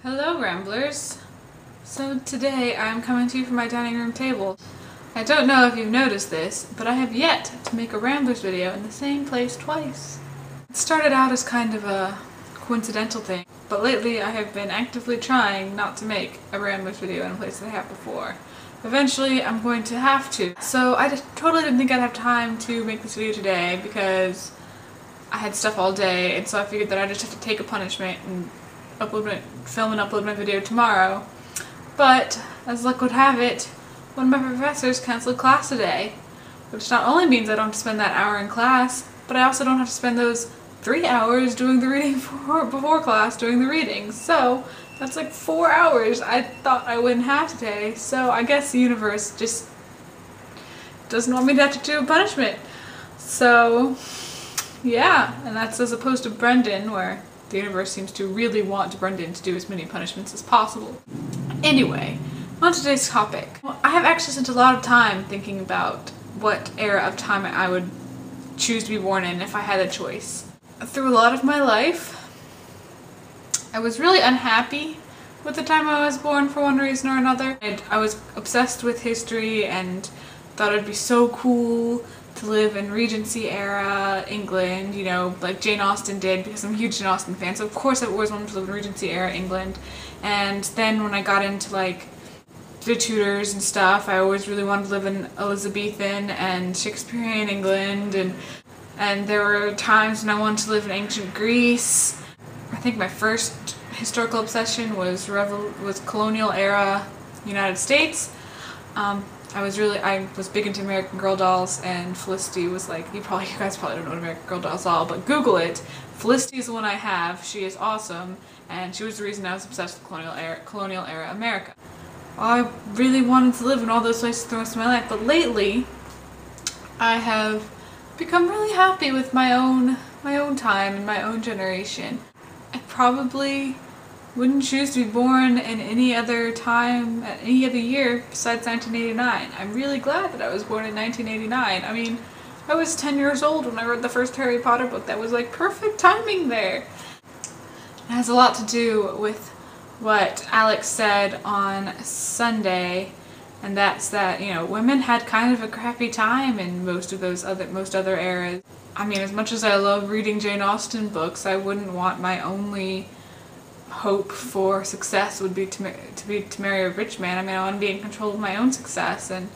Hello Ramblers! So today I'm coming to you from my dining room table. I don't know if you've noticed this, but I have yet to make a Ramblers video in the same place twice. It started out as kind of a coincidental thing, but lately I have been actively trying not to make a Ramblers video in a place that I have before. Eventually I'm going to have to. So I just totally didn't think I'd have time to make this video today because I had stuff all day, and so I figured that I just have to take a punishment and film and upload my video tomorrow. But, as luck would have it, one of my professors canceled class today, which not only means I don't have to spend that hour in class, but I also don't have to spend those 3 hours doing the reading before class doing the reading. So, that's like 4 hours I thought I wouldn't have today, so I guess the universe just doesn't want me to have to do a punishment. So, yeah, and that's as opposed to Brendan, where the universe seems to really want Brendan to do as many punishments as possible. Anyway, on today's topic. I have actually spent a lot of time thinking about what era of time I would choose to be born in if I had a choice. Through a lot of my life, I was really unhappy with the time I was born for one reason or another. I was obsessed with history and thought it'd be so cool to live in Regency era England, you know, like Jane Austen did, because I'm a huge Jane Austen fan, so of course I've always wanted to live in Regency era England. And then when I got into like the Tudors and stuff, I always really wanted to live in Elizabethan and Shakespearean England, and there were times when I wanted to live in ancient Greece. I think my first historical obsession was colonial era United States. I was big into American Girl dolls, and Felicity was like, you guys probably don't know what American Girl dolls are, but Google it. Felicity is the one I have. She is awesome, and she was the reason I was obsessed with colonial era America. I really wanted to live in all those places for the rest of my life, but lately I have become really happy with my own time and my own generation. I probably wouldn't choose to be born in any other time, at any other year besides 1989. I'm really glad that I was born in 1989. I mean, I was 10 years old when I read the first Harry Potter book. That was like perfect timing there. It has a lot to do with what Alex said on Sunday, and that's that, you know, women had kind of a crappy time in most other eras. I mean, as much as I love reading Jane Austen books, I wouldn't want my only hope for success would be to marry a rich man. I mean, I want to be in control of my own success, and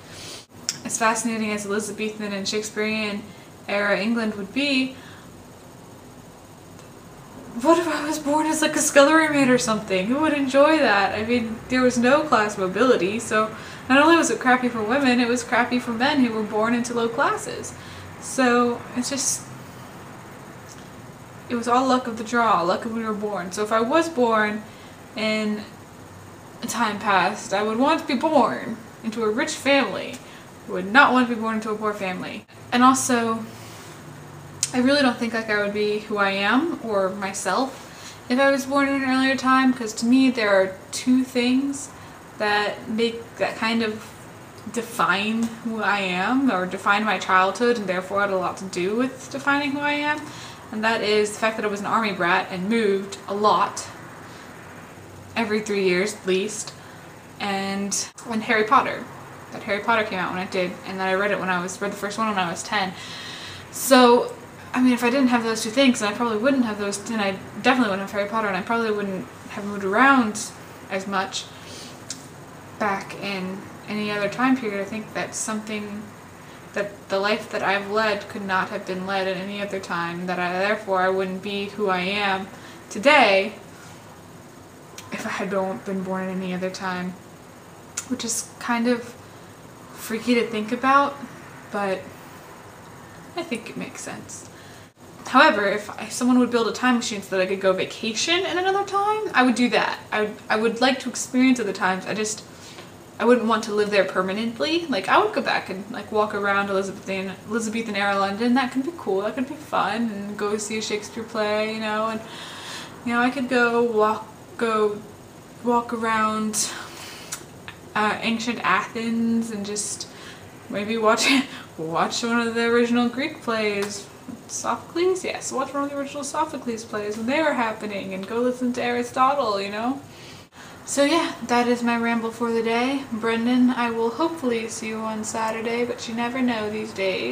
as fascinating as Elizabethan and Shakespearean era England would be, what if I was born as like a scullery maid or something? Who would enjoy that? I mean, there was no class mobility, so not only was it crappy for women, it was crappy for men who were born into low classes. So it's just, it was all luck of the draw, luck of when we were born. So if I was born in a time past, I would want to be born into a rich family. I would not want to be born into a poor family. And also, I really don't think like I would be who I am or myself if I was born in an earlier time, because to me there are two things that kind of define who I am, or define my childhood, and therefore had a lot to do with defining who I am. And that is the fact that I was an army brat and moved a lot, every 3 years at least, and Harry Potter. That Harry Potter came out when it did, and that I read the first one when I was 10. So, I mean, if I didn't have those two things, then I probably wouldn't have those, and I definitely wouldn't have Harry Potter, and I probably wouldn't have moved around as much back in any other time period. I think that's something that the life that I've led could not have been led at any other time, therefore I wouldn't be who I am today if I had been born at any other time, which is kind of freaky to think about, but I think it makes sense. However, if someone would build a time machine so that I could go vacation in another time, I would do that. I would like to experience other times. I wouldn't want to live there permanently. Like, I would go back and like walk around Elizabethan era London. That could be cool. That could be fun, and go see a Shakespeare play, you know, and you know, I could go walk around ancient Athens and just maybe watch one of the original Greek plays. Sophocles? Yes, watch one of the original Sophocles plays when they were happening, and go listen to Aristotle, you know? So yeah, that is my ramble for the day. Brendan, I will hopefully see you on Saturday, but you never know these days.